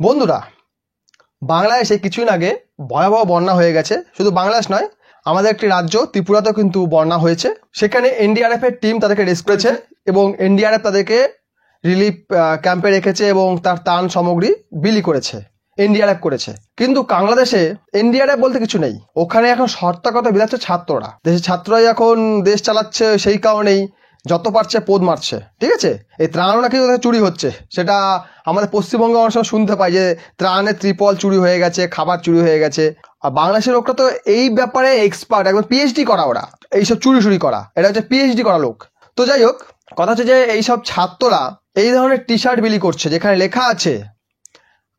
বন্ধুরা, বাংলাদেশে কিছুদিন আগে ভয়াবহ বন্যা হয়ে গেছে। শুধু বাংলাদেশ নয়, আমাদের একটি রাজ্য ত্রিপুরাতেও কিন্তু বন্যা হয়েছে। সেখানে এনডিআরএফ এর টিম তাদেরকে রেস্কিউ করেছে এবং এনডিআরএফ তাদেরকে রিলিফ ক্যাম্পে রেখেছে এবং তার ত্রাণ সামগ্রী বিলি করেছে, এনডিআরএফ করেছে। কিন্তু বাংলাদেশে এনডিআরএফ বলতে কিছু নেই। ওখানে এখন সর্তাগত বিলাচ্ছে ছাত্ররা। দেশের ছাত্ররাই এখন দেশ চালাচ্ছে, সেই কারণেই যত পারছে পোদ মারছে। ঠিক আছে, এই ত্রাণও নাকি চুরি হচ্ছে, সেটা আমাদের পশ্চিমবঙ্গে অনেক সময় শুনতে পাই যে ত্রাণের ত্রিপল চুরি হয়ে গেছে, খাবার চুরি হয়ে গেছে। আর বাংলাদেশের লোকটা তো এই ব্যাপারে এক্সপার্ট, একদম পিএইচডি করা ওরা, এইসব চুরি করা, এটা হচ্ছে পিএইচডি করা লোক। তো যাই হোক, কথা হচ্ছে যে এইসব ছাত্ররা এই ধরনের টি শার্ট বিলি করছে যেখানে লেখা আছে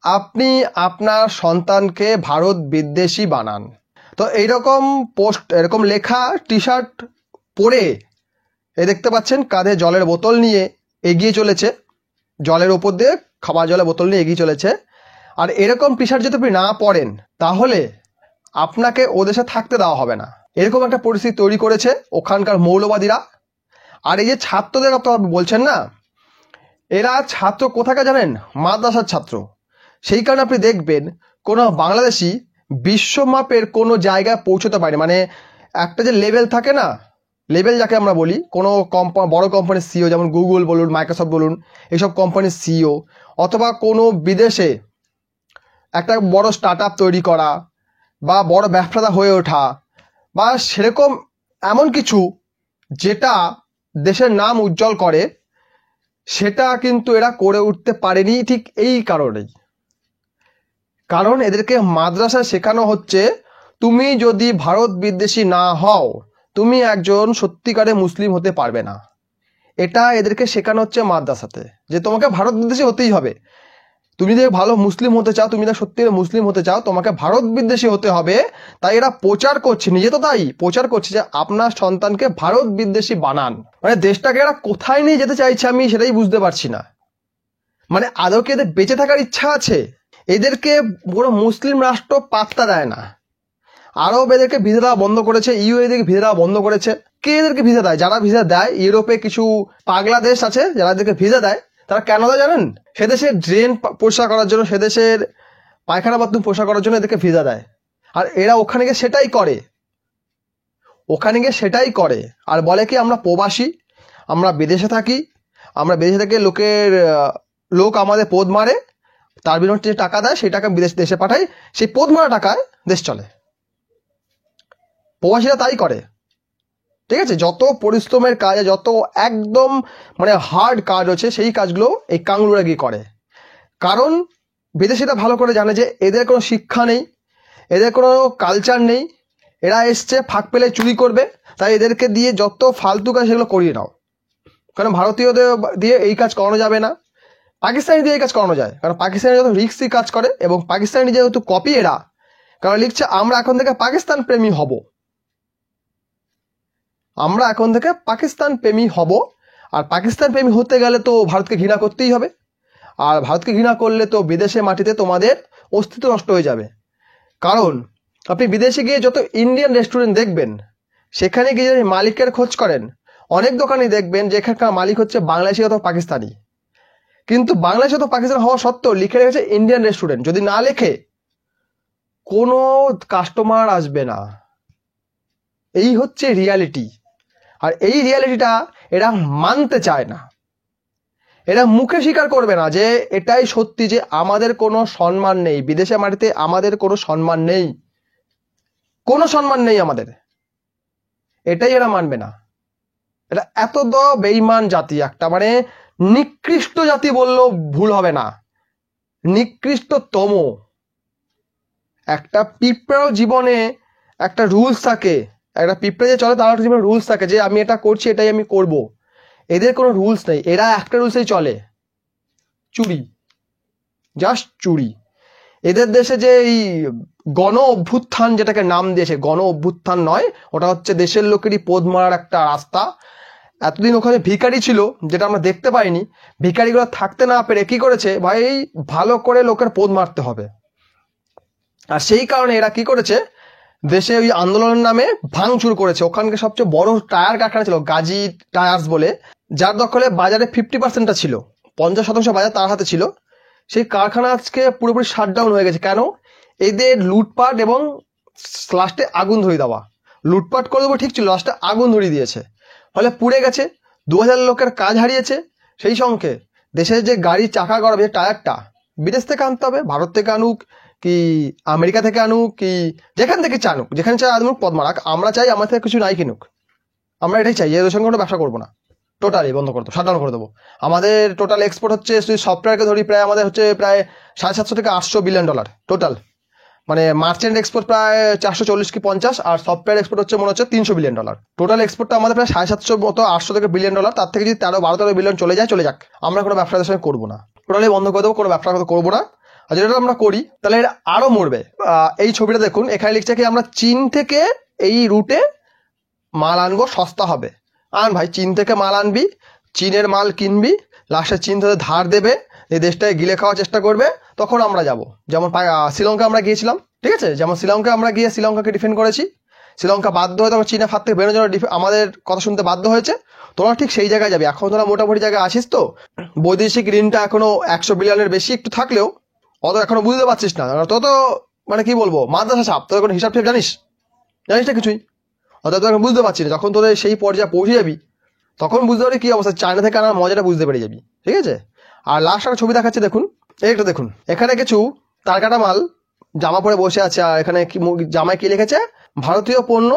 আপনি আপনার সন্তানকে ভারত বিদ্বেষী বানান। তো এইরকম পোস্ট, এরকম লেখা টি শার্ট পরে দেখতে পাচ্ছেন কাঁধে জলের বোতল নিয়ে এগিয়ে চলেছে, জলের ওপর দিয়ে খাবার জলের বোতল নিয়ে এগিয়ে চলেছে। আর এরকম টি শার্ট যদি আপনি না পরেন তাহলে আপনাকে ও দেশে থাকতে দেওয়া হবে না, এরকম একটা পরিস্থিতি তৈরি করেছে ওখানকার মৌলবাদীরা। আর এই যে ছাত্রদের কথা বলছেন না, এরা ছাত্র কোথাকার জানেন? মাদ্রাসার ছাত্র। সেই কারণে আপনি দেখবেন কোনো বাংলাদেশি বিশ্বমাপের কোনো জায়গায় পৌঁছতে পারে, মানে একটা যে লেভেল থাকে না, লেভেল যাকে আমরা বলি, কোনো বড় কোম্পানির সিইও, যেমন গুগল বলুন, মাইক্রোসফট বলুন, এইসব কোম্পানির সিইও, অথবা কোনো বিদেশে একটা বড় স্টার্ট আপ তৈরি করা বা বড় ব্যবসাদা হয়ে ওঠা বা সেরকম এমন কিছু যেটা দেশের নাম উজ্জ্বল করে, সেটা কিন্তু এরা করে উঠতে পারেনি। ঠিক এই কারণেই, কারণ এদেরকে মাদ্রাসায় শেখানো হচ্ছে তুমি যদি ভারত বিদ্বেষী না হও তুমি একজন সত্যিকারে মুসলিম হতে পারবে না। এটা এদেরকে শেখানো হচ্ছে মাদ্রাসাতে, যে তোমাকে ভারত বিদ্বেষী হতেই হবে। তুমি যদি ভালো মুসলিম হতে চাও, তুমি যদি সত্যিকারে মুসলিম হতে চাও, তোমাকে ভারত বিদ্বেষী হতে হবে। তাই এরা প্রচার করছে, নিজে তো তাই প্রচার করছে যে আপনার সন্তানকে ভারত বিদ্বেষী বানান। মানে দেশটাকে এরা কোথায় নিয়ে যেতে চাইছে আমি সেটাই বুঝতে পারছি না। মানে আদৌ কি এদের বেঁচে থাকার ইচ্ছা আছে? এদেরকে পুরো মুসলিম রাষ্ট্র পাত্তা দেয় না। আরব এদেরকে ভিসা দেওয়া বন্ধ করেছে, ইউ এদেরকে ভিসা দেওয়া বন্ধ করেছে। কে এদেরকে ভিসা দেয়? যারা ভিসা দেয়, ইউরোপে কিছু পাগলা দেশ আছে যারা এদেরকে ভিসা দেয়, তারা কেন দেয় জানেন? সে দেশের ড্রেন পরিষ্কার করার জন্য, সে দেশের পায়খানা বাথরুম পরিষ্কার করার জন্য এদেরকে ভিসা দেয়। আর এরা ওখানে গিয়ে সেটাই করে, ওখানে গিয়ে সেটাই করে। আর বলে কি আমরা প্রবাসী, আমরা বিদেশে থাকি, আমরা বিদেশে থেকে লোক আমাদের পোদ মারে, তার বিনিময়ে যে টাকা দেয় সেই টাকা দেশে পাঠায়, সেই পোদ মারা টাকায় দেশ চলে। প্রবাসীরা তাই করে। ঠিক আছে, যত পরিশ্রমের কাজ, যত একদম মানে হার্ড কাজ হচ্ছে, সেই কাজগুলো এই কাংলুরা গিয়ে করে। কারণ বিদেশিরা ভালো করে জানে যে এদের কোনো শিক্ষা নেই, এদের কোনো কালচার নেই, এরা এসছে ফাঁক পেলে চুরি করবে। তাই এদেরকে দিয়ে যত ফালতু কাজ সেগুলো করিয়ে নাও। কারণ ভারতীয়দের দিয়ে এই কাজ করানো যাবে না, পাকিস্তানি দিয়ে এই কাজ করানো যায়। কারণ পাকিস্তানি যত রিক্সি কাজ করে, এবং পাকিস্তানি যেহেতু কপি এরা, কারণ লিখছে আমরা এখন থেকে পাকিস্তান প্রেমী হব, আমরা এখন থেকে পাকিস্তান প্রেমী হব। আর পাকিস্তান প্রেমী হতে গেলে তো ভারতকে ঘৃণা করতেই হবে। আর ভারতকে ঘৃণা করলে তো বিদেশের মাটিতে তোমাদের অস্তিত্ব নষ্ট হয়ে যাবে। কারণ আপনি বিদেশে গিয়ে যত ইন্ডিয়ান রেস্টুরেন্ট দেখবেন, সেখানে গিয়ে যদি মালিকের খোঁজ করেন, অনেক দোকানে দেখবেন যে এখানকার মালিক হচ্ছে বাংলাদেশি অথবা পাকিস্তানি। কিন্তু বাংলাদেশ অথবা পাকিস্তান হওয়া সত্ত্বেও লিখে রেখেছে ইন্ডিয়ান রেস্টুরেন্ট। যদি না লেখে কোনো কাস্টমার আসবে না। এই হচ্ছে রিয়ালিটি। আর এই রিয়ালিটিটা এরা মানতে চায় না, এরা মুখে স্বীকার করবে না যে এটাই সত্যি, যে আমাদের কোনো সম্মান নেই, বিদেশে মাটিতে আমাদের কোনো সম্মান নেই, কোনো সম্মান নেই আমাদের। এটাই এরা মানবে না। এটা এত বেঈমান জাতি একটা, মানে নিকৃষ্ট জাতি বললেও ভুল হবে না, নিকৃষ্টতম। একটা পিঁপড়ার জীবনে একটা রুলস থাকে, একটা পিঁপড়ে যে চলে তার জীবনে রুলস থাকে যে আমি এটা করছি, এটাই আমি করব। এদের কোনো রুলস নেই, এরা একটা রুলসেই চলে, চুরি, জাস্ট চুরি। এদের দেশে যে এই গণ অভ্যুত্থান যেটাকে নাম দিয়েছে, গণ অভ্যুত্থান নয়, ওটা হচ্ছে দেশের লোকেরই পোদ মারার একটা রাস্তা। এতদিন ওখানে ভিখারি ছিল, যেটা আমরা দেখতে পাইনি। ভিখারিগুলো থাকতে না পেরে কি করেছে, ভাই ভালো করে লোকের পোদ মারতে হবে। আর সেই কারণে এরা কি করেছে, দেশে ওই আন্দোলনের নামে ভাঙচুর করেছে। ওখানকার সবচেয়ে বড় টায়ার কারখানা ছিল গাজী টায়ার্স বলে, যার দখলে বাজারে 50%টা ছিল, 50% বাজার তার হাতে ছিল। সেই কারখানা আজকে পুরোপুরি শাটডাউন হয়ে গেছে। কেন? এদের লুটপাট এবং লাস্টে আগুন ধরিয়ে দেওয়া। লুটপাট করে দেবো ঠিক ছিল, লাস্টে আগুন ধরিয়ে দিয়েছে, ফলে পুড়ে গেছে। 2000 লোকের কাজ হারিয়েছে। সেই সঙ্গে দেশের যে গাড়ির চাকা গড়াবে টায়ারটা বিদেশ থেকে আনতে হবে, ভারত থেকে আনুক কি আমেরিকা থেকে আনুক কি যেখান থেকে চানুক, যেখানে চাই আনুক পদ্মারাক, আমরা চাই আমার থেকে কিছু নাই কিনুক, আমরা এটাই চাই। এদের সঙ্গে কোনো ব্যবসা করবো না, টোটালি বন্ধ করে দেবো, শাটডাউন করে দেবো। আমাদের টোটাল এক্সপোর্ট হচ্ছে, যদি সফটওয়্যারকে ধরি, প্রায় আমাদের হচ্ছে প্রায় $750 থেকে $800 বিলিয়ন টোটাল। মানে মার্চেন্ট এক্সপোর্ট প্রায় 440 কি 50, আর সফটওয়্যার এক্সপোর্ট হচ্ছে মনে হচ্ছে $300 বিলিয়ন। টোটাল এক্সপোর্টটা আমাদের প্রায় 750 মতো 800 থেকে বিলিয়ন ডলার। তার থেকে যদি 13-12 বিলিয়ন চলে যায়, চলে যাক, আমরা কোনো ব্যবসার সঙ্গে করবো না, টোটালি বন্ধ করে দেবো, কোনো ব্যবসা করবো না। আর যেটা আমরা করি তাহলে এটা আরো মরবে। এই ছবিটা দেখুন, এখানে লিখছে কি আমরা চীন থেকে এই রুটে মাল আনবো, সস্তা হবে। আন ভাই, চীন থেকে মাল আনবি, চীনের মাল কিনবি, লাস্টে চীন থেকে ধার দেবে, এই দেশটায় গিলে খাওয়ার চেষ্টা করবে, তখন আমরা যাব। যেমন শ্রীলঙ্কা আমরা গিয়েছিলাম, ঠিক আছে, যেমন শ্রীলঙ্কা আমরা গিয়ে শ্রীলঙ্কাকে ডিফেন্ড করেছি, শ্রীলঙ্কা বাধ্য হয়ে তখন চীনের ফাঁদ থেকে বেরোনোর জন্য আমাদের কথা শুনতে বাধ্য হয়েছে। তোরা ঠিক সেই জায়গায় যাবি। এখন তোরা মোটামুটি জায়গায় আসিস, তো বৈদেশিক ঋণটা এখনো 100 বিলিয়নের বেশি একটু থাকলেও অত এখনো বুঝতে পারছিস না। তো তো মানে কি বলবো, মাদ্রাসা ছাপ, তোর কোনো হিসাব টিপ জানিস না কিছুই, অর্থাৎ তুই এখন বুঝতে পারছিস না। যখন তোদের সেই পর্যায়ে পৌঁছে যাবি তখন বুঝতে পারবি কি অবস্থা, চায়না থেকে আনার মজাটা বুঝতে পেরে যাবি, ঠিক আছে। আর লাস্ট একটা ছবি দেখাচ্ছে, দেখুন এইটা দেখুন, এখানে কিছু তারকাটা মাল জামা পরে বসে আছে, আর এখানে জামায় কি লিখেছে, ভারতীয় পণ্য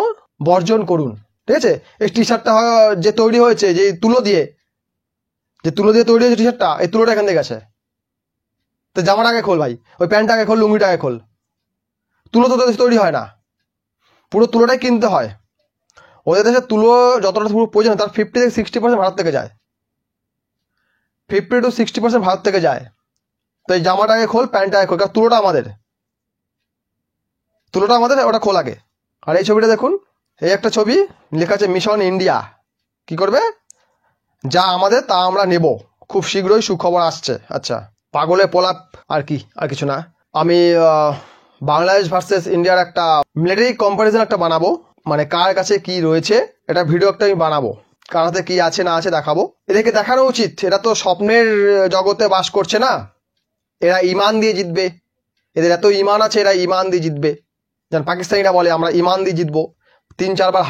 বর্জন করুন, ঠিক আছে। এই টি শার্টটা যে তৈরি হয়েছে যে তুলো দিয়ে তৈরি হয়েছে টি শার্টটা, এই তুলোটা এখান থেকে গেছে। তো জামাটা আগে খোল ভাই, ওই প্যান্টটা আগে খোল, লুঙ্গিটা আগে খোল। তুলো তো তৈরি হয় না, পুরো তুলোটাই কিনতে হয়। ওদের দেশে তুলো যতটা পুরো প্রয়োজন তার 50 থেকে 60% ভারত থেকে যায়, 50 to 60% ভারত থেকে যায়। তো এই জামাটাকে খোল, প্যান্টটাকে খোল, কারণ তুলোটা আমাদের, ওটা খোল আগে। আর এই ছবিটা দেখুন, এই একটা ছবি, লেখা আছে মিশন ইন্ডিয়া। কি করবে? যা আমাদের তা আমরা নেব, খুব শীঘ্রই সুখবর আসছে। আচ্ছা, পাগলে পোলাপ আর কি, আর কিছু না। আমি বাংলাদেশ ভার্সেস ইন্ডিয়ার একটা মিলিটারি কম্পারিজন একটা বানাবো, মানে কার কাছে কি রয়েছে, এটা ভিডিও একটা আমি বানাবো, কার হাতে কি আছে না আছে দেখাবো। এদেরকে দেখানো উচিত, এরা তো স্বপ্নের জগতে বাস করছে না, এরা ইমান দিয়ে জিতবে, এদের এত ইমান আছে, এরা ইমান দিয়ে জিতবে। যেমন পাকিস্তানিরা বলে আমরা ইমান দিয়ে জিতবো, 3-4 বার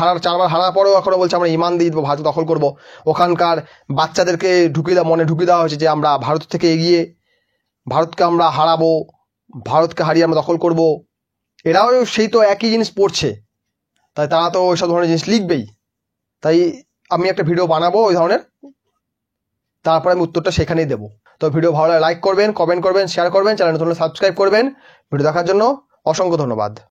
হারার পরেও এখনো বলছে আমরা ইমান দিয়ে জিতবো, ভারত দখল করবো। ওখানকার বাচ্চাদেরকে মনে ঢুকিয়ে দেওয়া হয়েছে যে আমরা ভারত থেকে এগিয়ে, ভারতকে আমরা হারাবো, ভারতকে হারিয়ে আমরা দখল করব। এরাও সেই তো একই জিনিস পড়ছে, তাই তারা তো ওইসব ধরনের জিনিস লিখবেই। তাই আমি একটা ভিডিও বানাবো ওই ধরনের, তারপরে আমি উত্তরটা সেখানেই দেবো। তো ভিডিও ভালো লাগে লাইক করবেন, কমেন্ট করবেন, শেয়ার করবেন, চ্যানেল নতুন সাবস্ক্রাইব করবেন। ভিডিও দেখার জন্য অসংখ্য ধন্যবাদ।